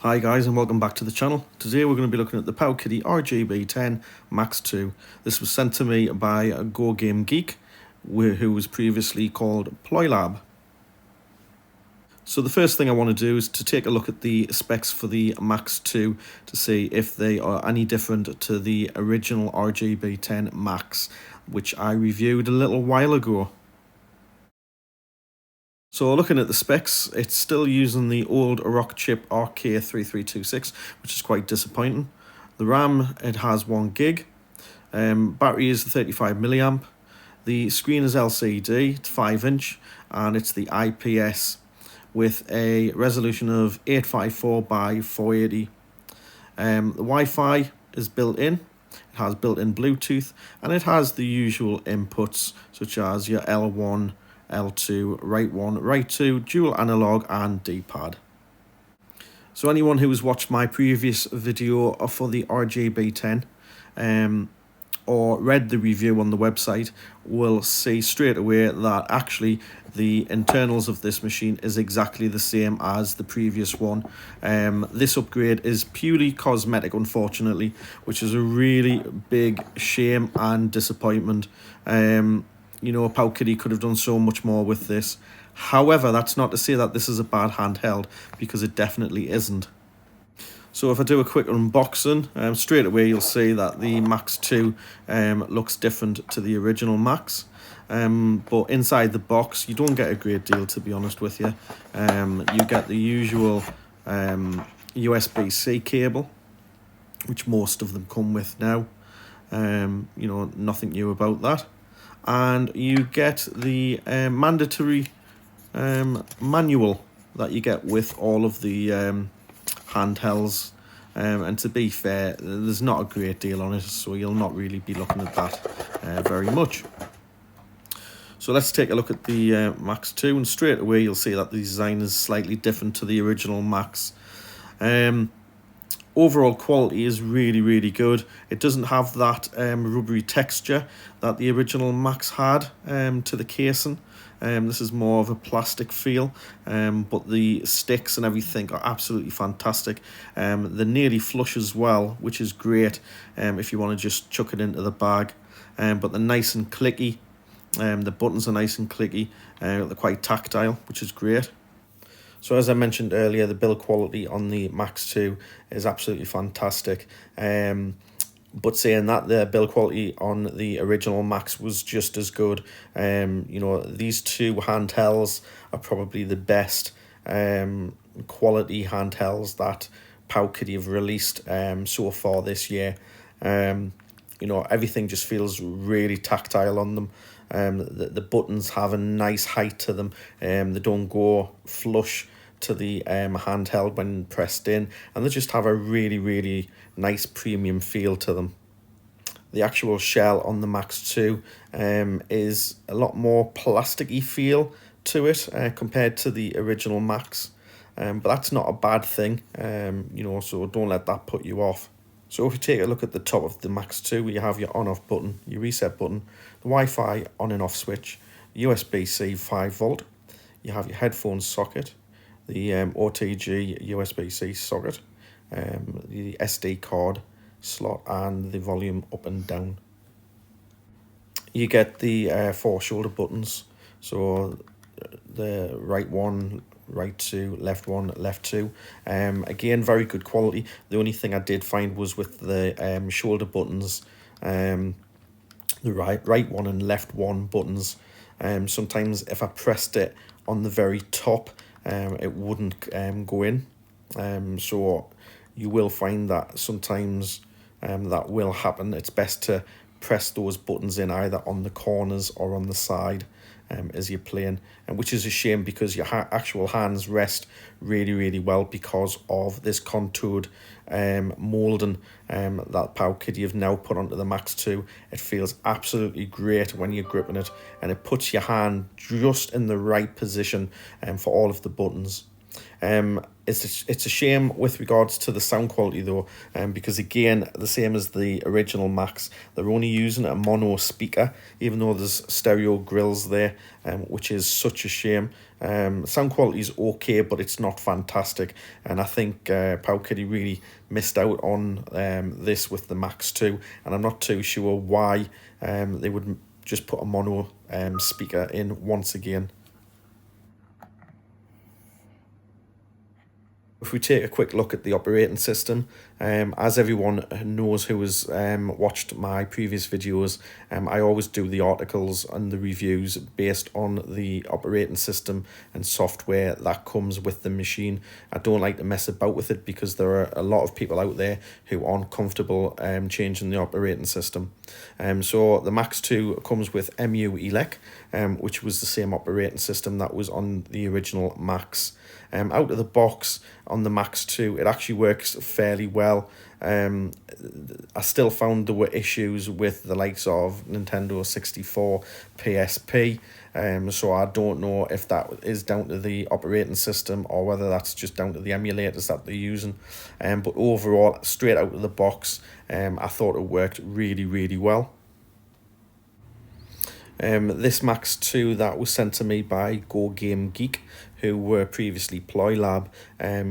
Hi guys and welcome back to the channel. Today we're going to be looking at the Powkiddy RGB10 Max 2. This was sent to me by Go Game Geek, who was previously called Ploylab. So the first thing I want to do is to take a look at the specs for the Max 2 to see if they are any different to the original RGB10 Max, which I reviewed a little while ago. So looking at the specs, it's still using the old Rock chip RK3326, which is quite disappointing. The RAM, it has 1 gig. Battery is 35 milliamp. The screen is LCD, it's 5-inch, and it's the IPS with a resolution of 854 by 480. The Wi-Fi is built in. It has built-in Bluetooth, and it has the usual inputs such as your L1, L2, right 1, right 2, dual analog and D-pad. So anyone who has watched my previous video for the RGB10 or read the review on the website will see straight away that actually the internals of this machine is exactly the same as the previous one. This upgrade is purely cosmetic, unfortunately, which is a really big shame and disappointment. You know, Powkiddy could have done so much more with this. However, that's not to say that this is a bad handheld, because it definitely isn't. So if I do a quick unboxing, straight away you'll see that the Max 2 looks different to the original Max. But inside the box, you don't get a great deal, to be honest with you. You get the usual USB-C cable, which most of them come with now. You know, nothing new about that. And you get the mandatory manual that you get with all of the handhelds, and to be fair, there's not a great deal on it, so you'll not really be looking at that very much. So let's take a look at the Max 2, and straight away you'll see that the design is slightly different to the original Max. Overall quality is really good. It doesn't have that rubbery texture that the original Max had to the casing. This is more of a plastic feel, but the sticks and everything are absolutely fantastic. They're nearly flush as well, which is great if you want to just chuck it into the bag. But they're nice and clicky. The buttons are nice and clicky. They're quite tactile, which is great. So as I mentioned earlier, the build quality on the Max 2 is absolutely fantastic. But saying that, the build quality on the original Max was just as good. You know, these two handhelds are probably the best quality handhelds that Powkiddy have released so far this year. You know, everything just feels really tactile on them. The buttons have a nice height to them. They don't go flush to the handheld when pressed in, and they just have a really nice premium feel to them. The actual shell on the Max 2 is a lot more plasticky feel to it compared to the original Max, but that's not a bad thing, you know, so don't let that put you off. So if you take a look at the top of the Max 2, you have your on-off button, your reset button, the Wi-Fi on and off switch, USB-C 5V, you have your headphone socket, the OTG USB-C socket, the SD card slot, and the volume up and down. You get the 4 shoulder buttons, so the right 1, right 2, left 1, left 2. Again, very good quality. The only thing I did find was with the shoulder buttons, the right 1 and left 1 buttons, sometimes if I pressed it on the very top, it wouldn't go in. So you will find that sometimes that will happen. It's best to press those buttons in either on the corners or on the side as you're playing, and which is a shame because your actual hands rest really well because of this contoured moulding that Powkiddy have now put onto the Max 2. It feels absolutely great when you're gripping it, and it puts your hand just in the right position for all of the buttons. It's a shame with regards to the sound quality though, because again, the same as the original Max, they're only using a mono speaker, even though there's stereo grills there, which is such a shame. Sound quality is okay, but it's not fantastic, and I think Powkiddy really missed out on this with the Max 2, and I'm not too sure why they would just put a mono speaker in once again. If we take a quick look at the operating system, as everyone knows who has watched my previous videos, I always do the articles and the reviews based on the operating system and software that comes with the machine. I don't like to mess about with it because there are a lot of people out there who aren't comfortable changing the operating system. So the Max 2 comes with EMU-elec, which was the same operating system that was on the original Max. Out of the box on the Max 2, it actually works fairly well. I still found there were issues with the likes of Nintendo 64, PSP, so I don't know if that is down to the operating system or whether that's just down to the emulators that they're using. But overall, straight out of the box, I thought it worked really, really well. This Max 2 that was sent to me by Go Game Geek, who were previously Ploy Lab,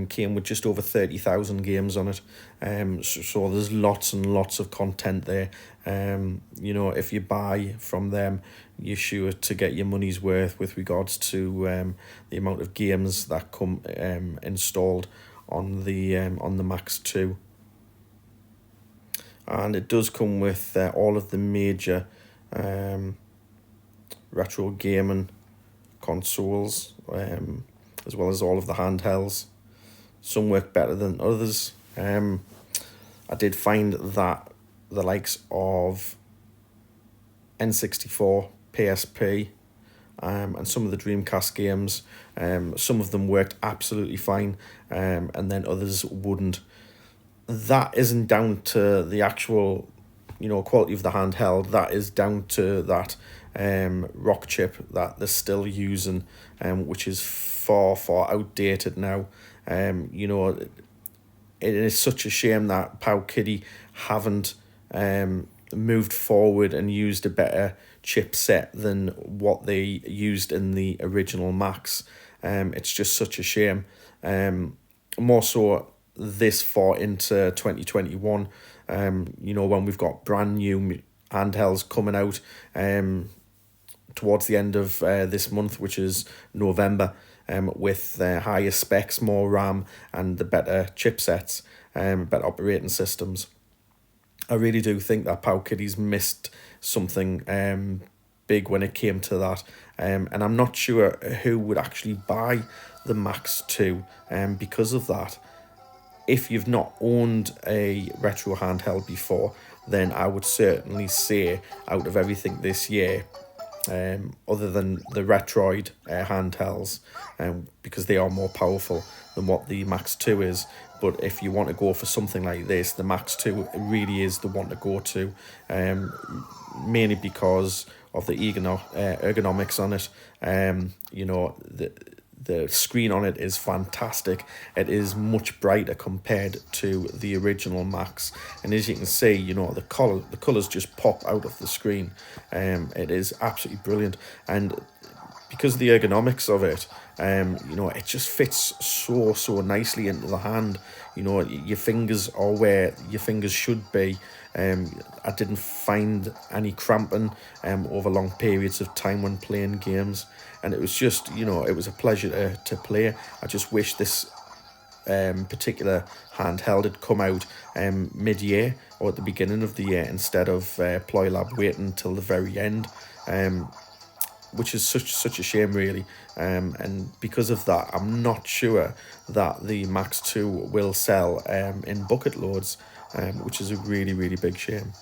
came with just over 30,000 games on it. So there's lots and lots of content there. You know, if you buy from them, you're sure to get your money's worth with regards to the amount of games that come installed on the Max 2. And it does come with all of the major retro gaming consoles, as well as all of the handhelds. Some work better than others. I did find that the likes of N64, PSP, and some of the Dreamcast games, some of them worked absolutely fine, and then others wouldn't. That isn't down to the actual, you know, quality of the handheld. That is down to that rock chip that they're still using, which is far outdated now. You know, it is such a shame that Powkiddy haven't moved forward and used a better chipset than what they used in the original Max. It's just such a shame. More so this far into 2021, you know, when we've got brand new handhelds coming out towards the end of this month, which is November, with higher specs, more RAM, and the better chipsets, better operating systems. I really do think that Powkiddy's missed something big when it came to that, and I'm not sure who would actually buy the Max 2 because of that. If you've not owned a retro handheld before, then I would certainly say out of everything this year, other than the Retroid handhelds, because they are more powerful than what the Max 2 is. But if you want to go for something like this, the Max 2 really is the one to go to, mainly because of the ergonomics on it. You know, the screen on it is fantastic. It is much brighter compared to the original Max, and as you can see, you know, the colors just pop out of the screen. It is absolutely brilliant, and because of the ergonomics of it, you know, it just fits so nicely into the hand. You know, your fingers are where your fingers should be. I didn't find any cramping over long periods of time when playing games, and it was just, you know, it was a pleasure to play. I just wish this particular handheld had come out mid-year or at the beginning of the year instead of Ploy Lab waiting till the very end, which is such a shame, really. And because of that, I'm not sure that the Max 2 will sell in bucket loads, which is a really big shame.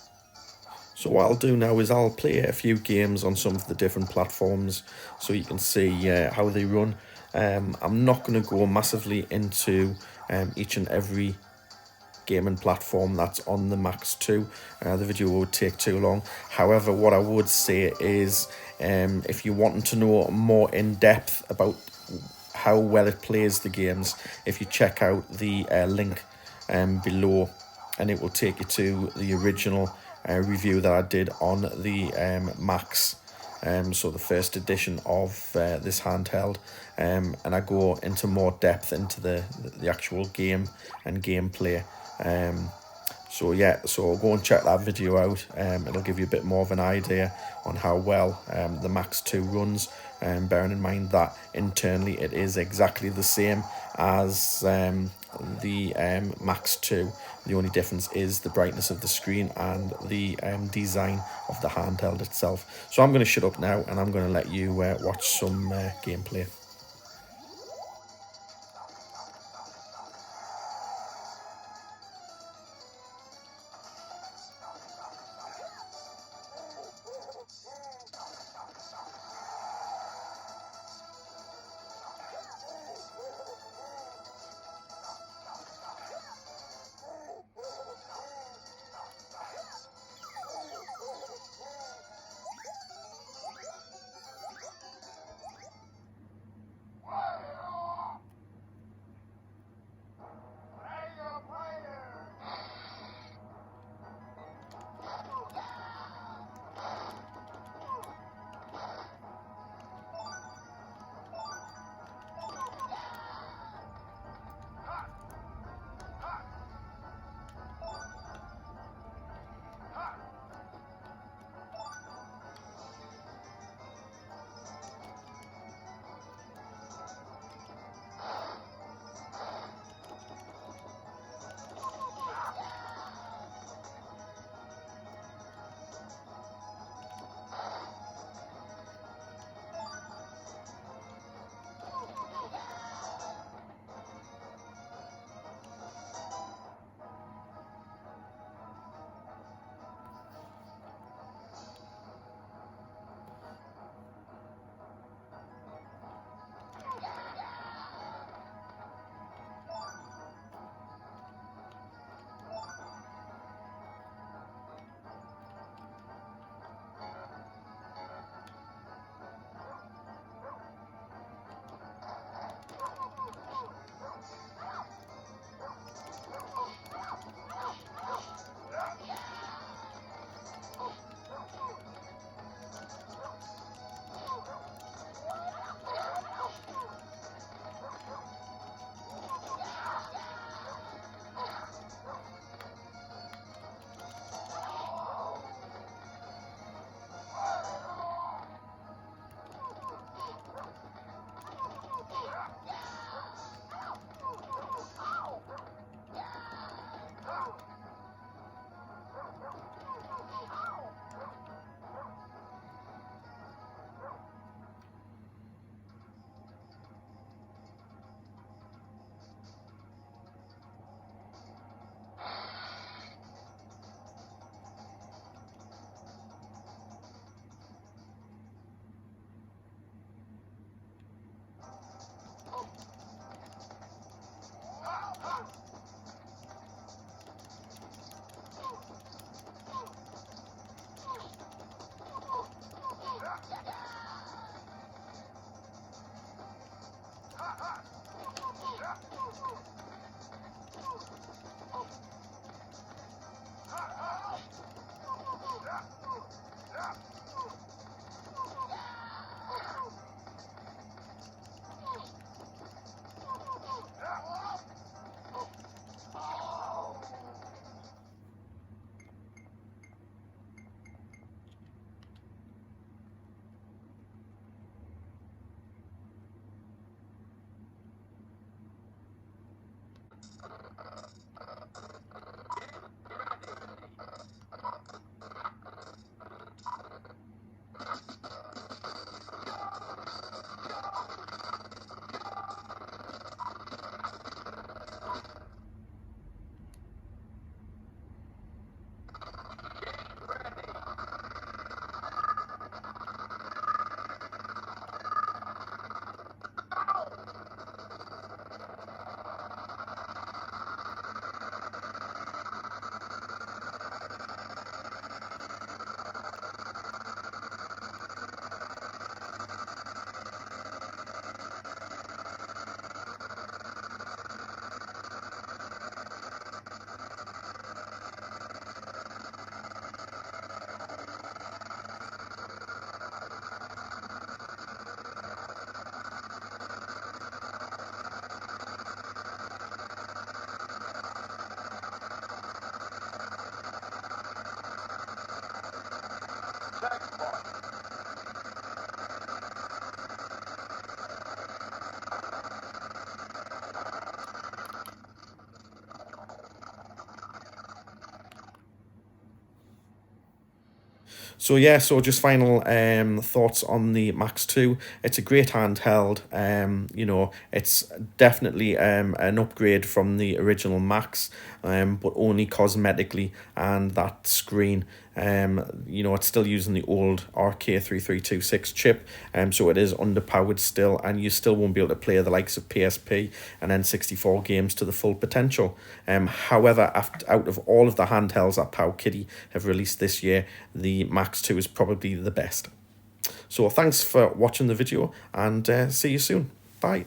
So what I'll do now is I'll play a few games on some of the different platforms so you can see how they run. I'm not going to go massively into each and every gaming platform that's on the Max 2. The video would take too long. However, what I would say is if you're wanting to know more in depth about how well it plays the games if you check out the link below, and it will take you to the original review that I did on the Max, so the first edition of this handheld, and I go into more depth into the actual game and gameplay. So yeah, so go and check that video out. It'll give you a bit more of an idea on how well the Max 2 runs, bearing in mind that internally it is exactly the same as the Max 2. The only difference is the brightness of the screen and the design of the handheld itself. So I'm going to shut up now and I'm going to let you watch some gameplay. So yeah, so just final thoughts on the Max 2. It's a great handheld. You know, it's definitely an upgrade from the original Max, but only cosmetically, and that screen. You know, it's still using the old RK3326 chip, so it is underpowered still, and you still won't be able to play the likes of PSP and N64 games to the full potential. However, out of all of the handhelds that Powkiddy have released this year, the Max 2 is probably the best. So thanks for watching the video, and see you soon. Bye.